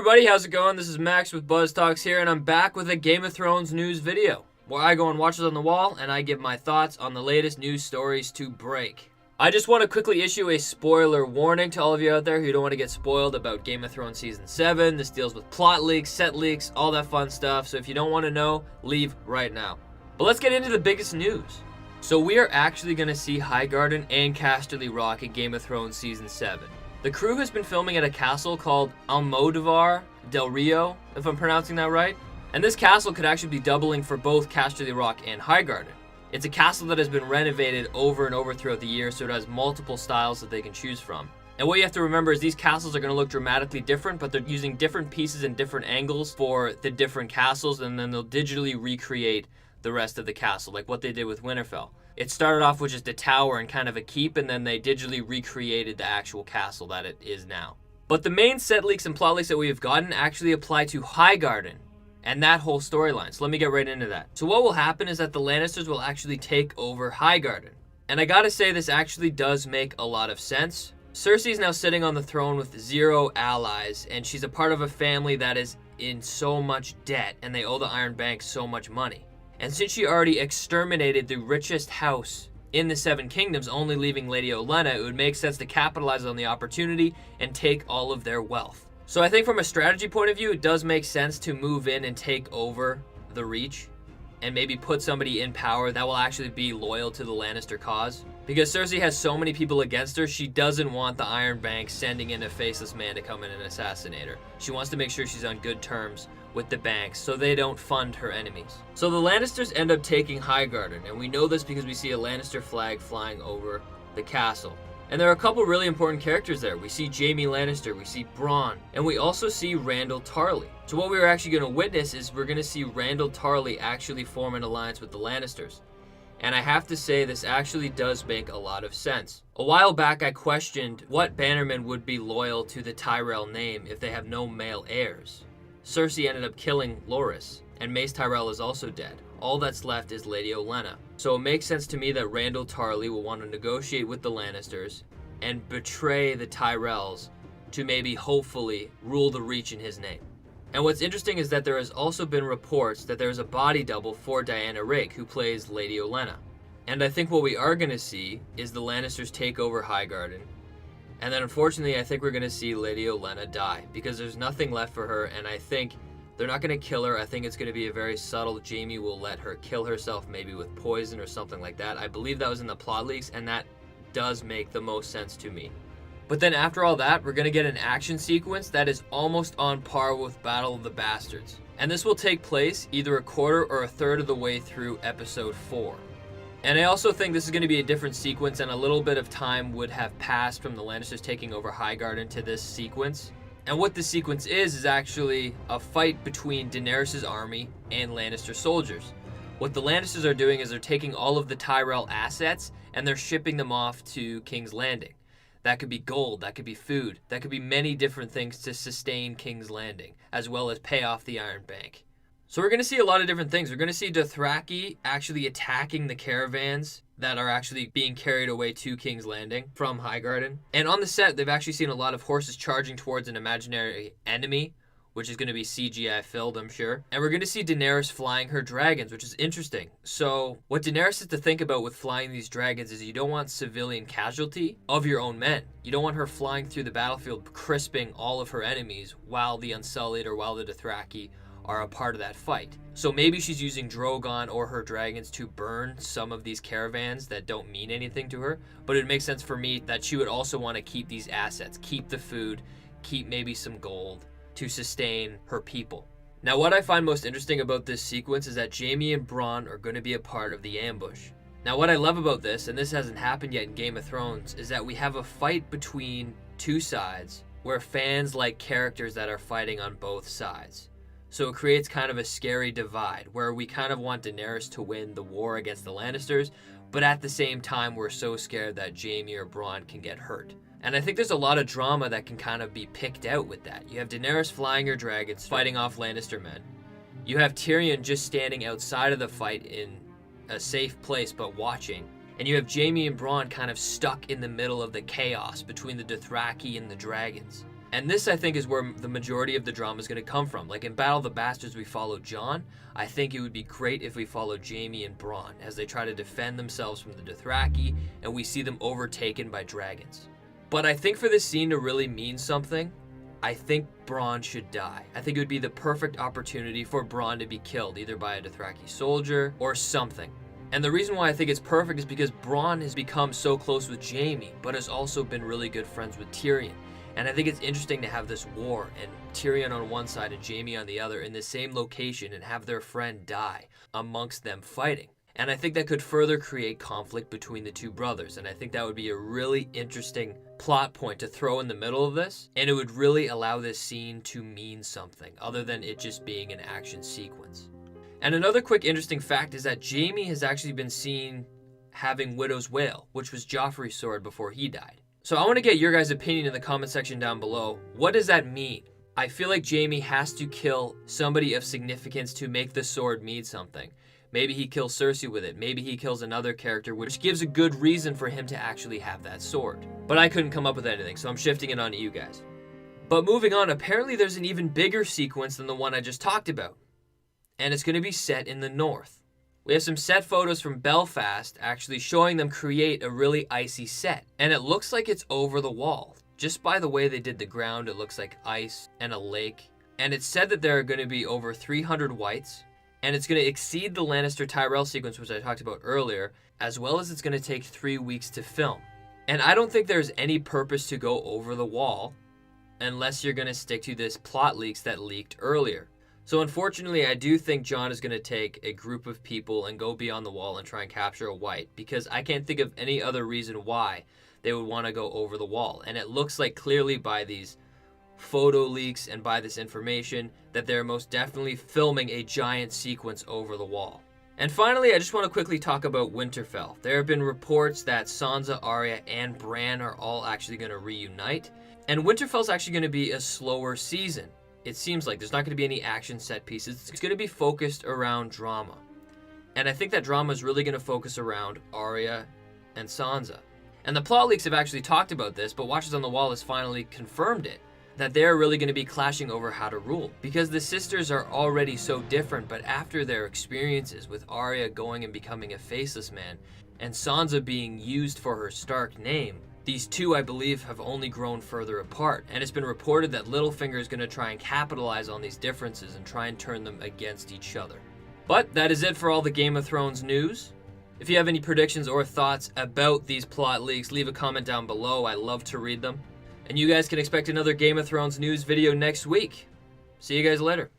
everybody, how's it going? This is Max with BuzzTox here, and I'm back with a Game of Thrones news video, where I go and watch it on the wall, and I give my thoughts on the latest news stories to break. I just want to quickly issue a spoiler warning to all of you out there who don't want to get spoiled about Game of Thrones Season 7. This deals with plot leaks, set leaks, all that fun stuff, so if you don't want to know, leave right now. But let's get into the biggest news. So we are actually going to see Highgarden and Casterly Rock in Game of Thrones Season 7. The crew has been filming at a castle called Almodovar del Rio, if I'm pronouncing that right. And this castle could actually be doubling for both Casterly Rock and Highgarden. It's a castle that has been renovated over and over throughout the year, so it has multiple styles that they can choose from. And what you have to remember is these castles are going to look dramatically different, but they're using different pieces and different angles for the different castles, and then they'll digitally recreate the rest of the castle, like what they did with Winterfell. It started off with just a tower and kind of a keep, and then they digitally recreated the actual castle that it is now. But the main set leaks and plot leaks that we have gotten actually apply to Highgarden and that whole storyline. So let me get right into that. So what will happen is that the Lannisters will actually take over Highgarden. And I gotta say, this actually does make a lot of sense. Cersei is now sitting on the throne with 0 allies, and she's a part of a family that is in so much debt, and they owe the Iron Bank so much money. And since she already exterminated the richest house in the Seven Kingdoms, only leaving Lady Olenna, it would make sense to capitalize on the opportunity and take all of their wealth. So I think from a strategy point of view, it does make sense to move in and take over the Reach and maybe put somebody in power that will actually be loyal to the Lannister cause. Because Cersei has so many people against her, she doesn't want the Iron Bank sending in a faceless man to come in and assassinate her. She wants to make sure she's on good terms with the banks so they don't fund her enemies. So the Lannisters end up taking Highgarden, and we know this because we see a Lannister flag flying over the castle. And there are a couple really important characters there. We see Jaime Lannister, we see Bronn, and we also see Randyll Tarly. So what we're actually going to witness is we're going to see Randyll Tarly actually form an alliance with the Lannisters. And I have to say, this actually does make a lot of sense. A while back, I questioned what bannerman would be loyal to the Tyrell name if they have no male heirs. Cersei ended up killing Loras, and Mace Tyrell is also dead. All that's left is Lady Olenna. So it makes sense to me that Randyll Tarly will want to negotiate with the Lannisters and betray the Tyrells to maybe, hopefully, rule the Reach in his name. And what's interesting is that there has also been reports that there's a body double for Diana Rigg, who plays Lady Olenna. And I think what we are going to see is the Lannisters take over Highgarden. And then unfortunately, I think we're going to see Lady Olenna die, because there's nothing left for her, and I think they're not going to kill her. I think it's going to be a very subtle. Jaime will let her kill herself, maybe with poison or something like that. I believe that was in the plot leaks, and that does make the most sense to me. But then after all that, we're going to get an action sequence that is almost on par with Battle of the Bastards. And this will take place either a quarter or a third of the way through episode 4. And I also think this is going to be a different sequence, and a little bit of time would have passed from the Lannisters taking over Highgarden to this sequence. And what this sequence is actually a fight between Daenerys' army and Lannister soldiers. What the Lannisters are doing is they're taking all of the Tyrell assets and they're shipping them off to King's Landing. That could be gold, that could be food, that could be many different things to sustain King's Landing, as well as pay off the Iron Bank. So we're going to see a lot of different things. We're going to see dothraki actually attacking the caravans that are actually being carried away to King's Landing from Highgarden. And on the set, they've actually seen a lot of horses charging towards an imaginary enemy, which is going to be CGI filled, I'm sure. And we're going to see Daenerys flying her dragons, which is interesting. So what Daenerys has to think about with flying these dragons is you don't want civilian casualty of your own men. You don't want her flying through the battlefield, crisping all of her enemies while the Unsullied or while the Dothraki are a part of that fight. So maybe she's using Drogon or her dragons to burn some of these caravans that don't mean anything to her. But it makes sense for me that she would also want to keep these assets, keep the food, keep maybe some gold to sustain her people. Now, what I find most interesting about this sequence is that Jaime and Bronn are going to be a part of the ambush. Now, what I love about this, and this hasn't happened yet in Game of Thrones, is that we have a fight between two sides where fans like characters that are fighting on both sides. So it creates kind of a scary divide where we kind of want Daenerys to win the war against the Lannisters, but at the same time, we're so scared that Jaime or Bronn can get hurt. And I think there's a lot of drama that can kind of be picked out with that. You have Daenerys flying her dragons, fighting off Lannister men. You have Tyrion just standing outside of the fight in a safe place but watching. And you have Jaime and Bronn kind of stuck in the middle of the chaos between the Dothraki and the dragons. And this, I think, is where the majority of the drama is going to come from. Like in Battle of the Bastards, we follow Jon. I think it would be great if we follow Jaime and Bronn as they try to defend themselves from the Dothraki, and we see them overtaken by dragons. But I think for this scene to really mean something, I think Bronn should die. I think it would be the perfect opportunity for Bronn to be killed, either by a Dothraki soldier or something. And the reason why I think it's perfect is because Bronn has become so close with Jaime, but has also been really good friends with Tyrion. And I think it's interesting to have this war and Tyrion on one side and Jaime on the other in the same location and have their friend die amongst them fighting. And I think that could further create conflict between the two brothers. And I think that would be a really interesting plot point to throw in the middle of this. And it would really allow this scene to mean something other than it just being an action sequence. And another quick interesting fact is that Jaime has actually been seen having Widow's Wail, which was Joffrey's sword before he died. So I want to get your guys' opinion in the comment section down below. What does that mean? I feel like Jaime has to kill somebody of significance to make the sword mean something. Maybe he kills Cersei with it. Maybe he kills another character, which gives a good reason for him to actually have that sword. But I couldn't come up with anything, so I'm shifting it on to you guys. But moving on, apparently there's an even bigger sequence than the one I just talked about. And it's going to be set in the north. We have some set photos from Belfast actually showing them create a really icy set. And it looks like it's over the wall. Just by the way they did the ground, it looks like ice and a lake. And it's said that there are going to be over 300 whites. And it's going to exceed the Lannister-Tyrell sequence, which I talked about earlier, as well as it's going to take 3 weeks to film. And I don't think there's any purpose to go over the wall unless you're going to stick to this plot leaks that leaked earlier. So unfortunately, I do think Jon is going to take a group of people and go beyond the wall and try and capture a white, because I can't think of any other reason why they would want to go over the wall. And it looks like clearly by these photo leaks and by this information that they're most definitely filming a giant sequence over the wall. And finally, I just want to quickly talk about Winterfell. There have been reports that Sansa, Arya, and Bran are all actually going to reunite. And Winterfell's actually going to be a slower season. It seems like there's not going to be any action set pieces. It's going to be focused around drama. And I think that drama is really going to focus around Arya and Sansa. And the plot leaks have actually talked about this, but Watchers on the Wall has finally confirmed it, that they're really going to be clashing over how to rule. Because the sisters are already so different, but after their experiences with Arya going and becoming a faceless man, and Sansa being used for her Stark name, these two, I believe, have only grown further apart, and it's been reported that Littlefinger is going to try and capitalize on these differences and try and turn them against each other. But that is it for all the Game of Thrones news. If you have any predictions or thoughts about these plot leaks, leave a comment down below. I love to read them. And you guys can expect another Game of Thrones news video next week. See you guys later.